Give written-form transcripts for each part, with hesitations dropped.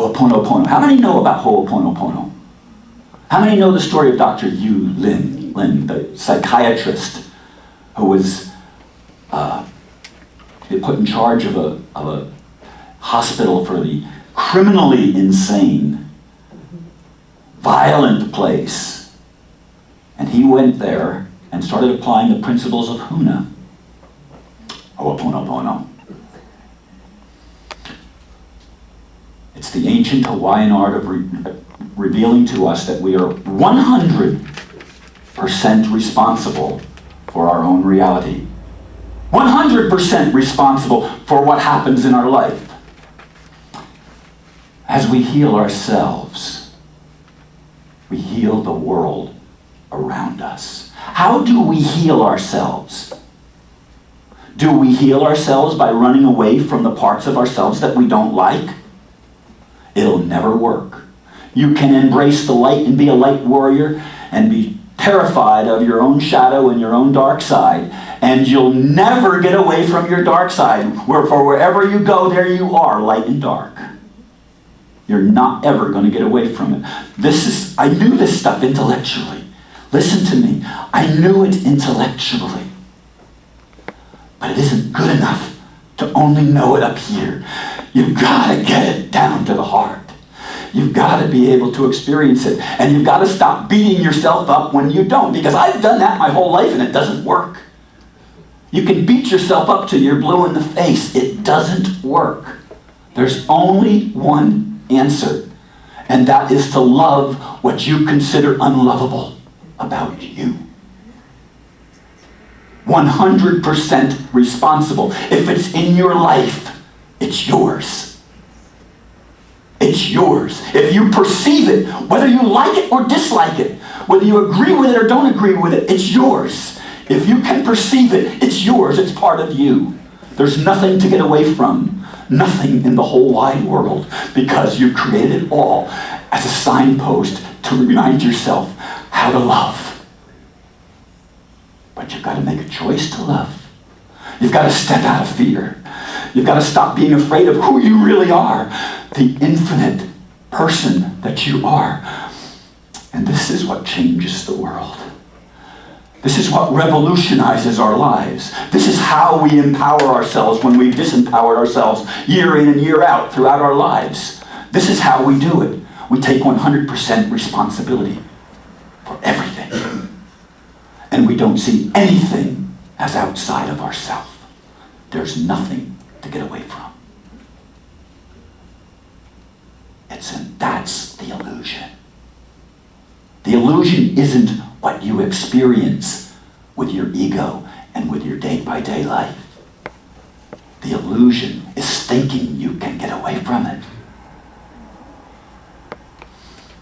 Ho'oponopono. How many know about Ho'oponopono? How many know the story of Dr. Yu Lin, the psychiatrist who was put in charge of a hospital for the criminally insane, violent place. And he went there and started applying the principles of Huna. Ho'oponopono. It's the ancient Hawaiian art of revealing to us that we are 100% responsible for our own reality. 100% responsible for what happens in our life. As we heal ourselves, we heal the world around us. How do we heal ourselves? Do we heal ourselves by running away from the parts of ourselves that we don't like? It'll never work. You can embrace the light and be a light warrior and be terrified of your own shadow and your own dark side, and you'll never get away from your dark side. For wherever you go, there you are, light and dark. You're not ever going to get away from it. I knew this stuff intellectually. Listen to me. I knew it intellectually. But it isn't good enough to only know it up here. You've got to get it down to the heart. You've got to be able to experience it. And you've got to stop beating yourself up when you don't. Because I've done that my whole life and it doesn't work. You can beat yourself up till you're blue in the face. It doesn't work. There's only one answer. And that is to love what you consider unlovable about you. 100% responsible. If it's in your life, it's yours. It's yours. If you perceive it, whether you like it or dislike it, whether you agree with it or don't agree with it, it's yours. If you can perceive it, it's yours. It's part of you. There's nothing to get away from. Nothing in the whole wide world, because you created it all as a signpost to remind yourself how to love. But you've got to make a choice to love. You've got to step out of fear. You've got to stop being afraid of who you really are, the infinite person that you are. And this is what changes the world. This is what revolutionizes our lives. This is how we empower ourselves when we've disempowered ourselves year in and year out throughout our lives. This is how we do it. We take 100% responsibility for everything. And we don't see anything as outside of ourselves. There's nothing to get away from. That's the illusion. The illusion isn't what you experience with your ego and with your day-by-day life. The illusion is thinking you can get away from it.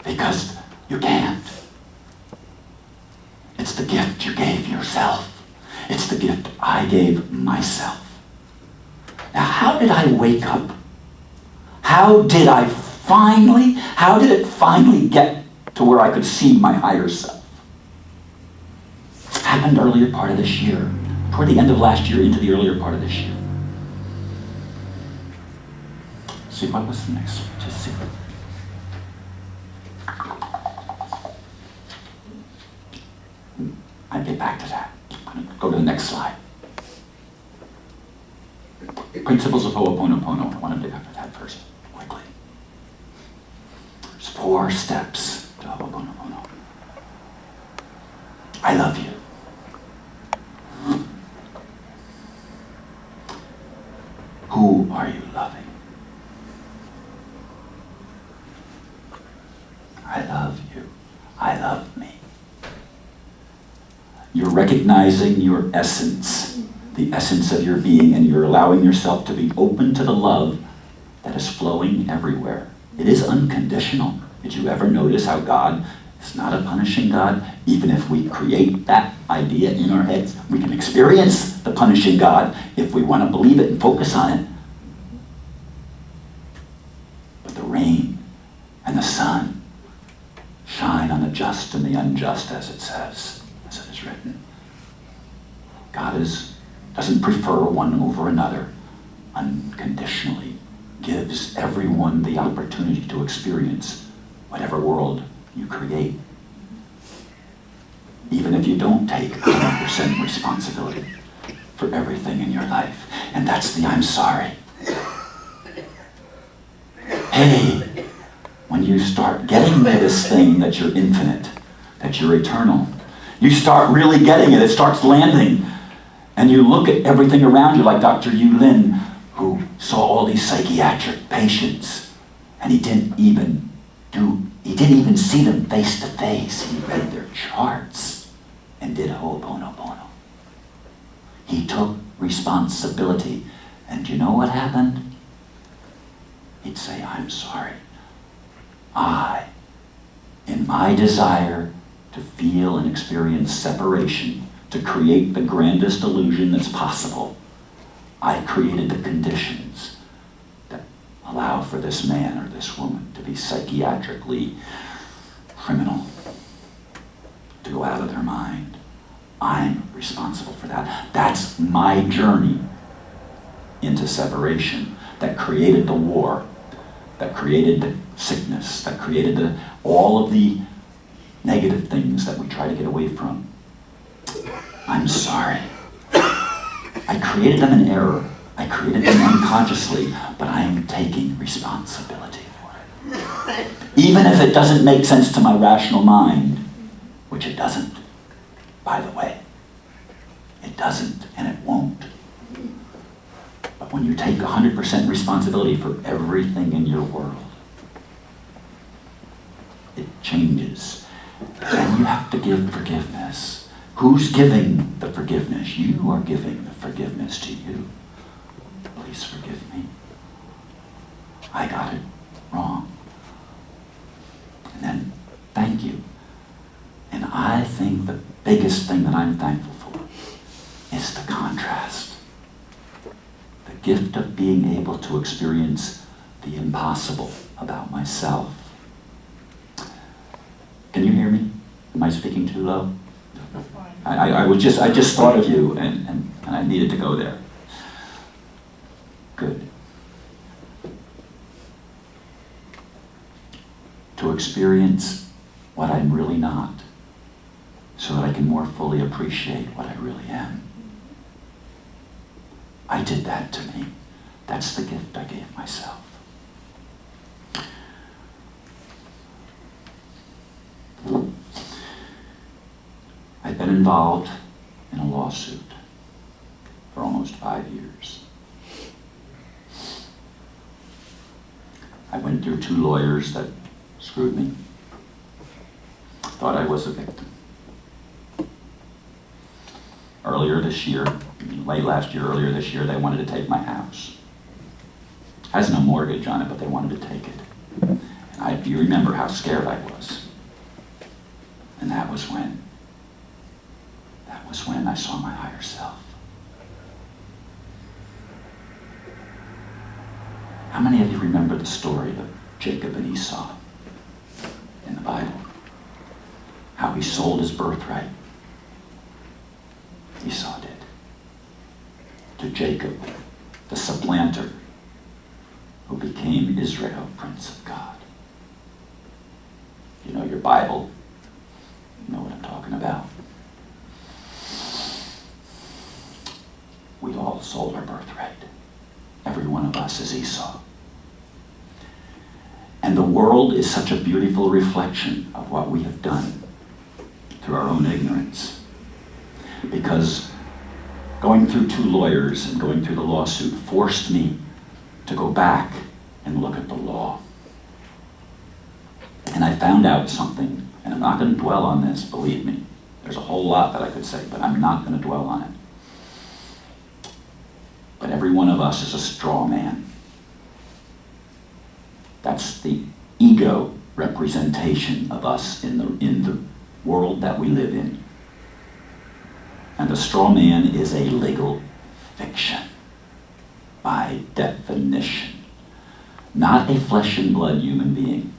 Because you can't. It's the gift you gave yourself. It's the gift I gave myself. Now, how did I wake up? How did it finally get to where I could see my higher self? It happened earlier part of this year, toward the end of last year into the earlier part of this year. See, what was the next one? Just see. I'll get back to that. I'm going to go to the next slide. Principles of Ho'oponopono. I want to dig up that first, quickly. There's 4 steps to Ho'oponopono. I love you. Who are you loving? I love you. I love me. You're recognizing your essence, the essence of your being, and you're allowing yourself to be open to the love that is flowing everywhere. It is unconditional. Did you ever notice how God is not a punishing God? Even if we create that idea in our heads, we can experience the punishing God if we want to believe it and focus on it. But the rain and the sun shine on the just and the unjust, as it says, as it is written. God doesn't prefer one over another unconditionally. gives everyone the opportunity to experience whatever world you create. Even if you don't take 100% responsibility for everything in your life. And that's the I'm sorry. Hey, when you start getting this thing that you're infinite, that you're eternal, you start really getting it. It starts landing. And you look at everything around you, like Dr. Yu Lin, who saw all these psychiatric patients, and he didn't even see them face to face. He read their charts and did Ho'oponopono. He took responsibility. And do you know what happened? He'd say, I'm sorry. In my desire to feel and experience separation, to create the grandest illusion that's possible, I created the conditions that allow for this man or this woman to be psychiatrically criminal, to go out of their mind. I'm responsible for that. That's my journey into separation that created the war, that created the sickness, that created all of the negative things that we try to get away from. I'm sorry. I created them in error. I created them unconsciously, but I am taking responsibility for it. Even if it doesn't make sense to my rational mind, which it doesn't, by the way. It doesn't, and it won't. But when you take 100% responsibility for everything in your world, it changes. Then you have to give forgiveness. Who's giving the forgiveness? You are giving the forgiveness to you. Please forgive me. I got it wrong. And then, thank you. And I think the biggest thing that I'm thankful for is the contrast. The gift of being able to experience the impossible about myself. Can you hear me? Am I speaking too low? I just thought of you, and I needed to go there. Good. To experience what I'm really not, so that I can more fully appreciate what I really am. I did that to me. That's the gift I gave myself. I've been involved in a lawsuit for almost 5 years. I went through 2 lawyers that screwed me. Thought I was a victim. Earlier this year, earlier this year, they wanted to take my house. Has no mortgage on it, but they wanted to take it. And you remember how scared I was. And that was when I saw my higher self. How many of you remember the story of Jacob and Esau in the Bible? How he sold his birthright. Esau did. To Jacob, the supplanter, who became Israel, Prince of God. You know your Bible. You know what I'm talking about. We all sold our birthright. Every one of us is Esau. And the world is such a beautiful reflection of what we have done through our own ignorance. Because going through 2 lawyers and going through the lawsuit forced me to go back and look at the law. And I found out something, and I'm not going to dwell on this, believe me. There's a whole lot that I could say, but I'm not going to dwell on it. But every one of us is a straw man. That's the ego representation of us in the world that we live in. And the straw man is a legal fiction, by definition. Not a flesh and blood human being.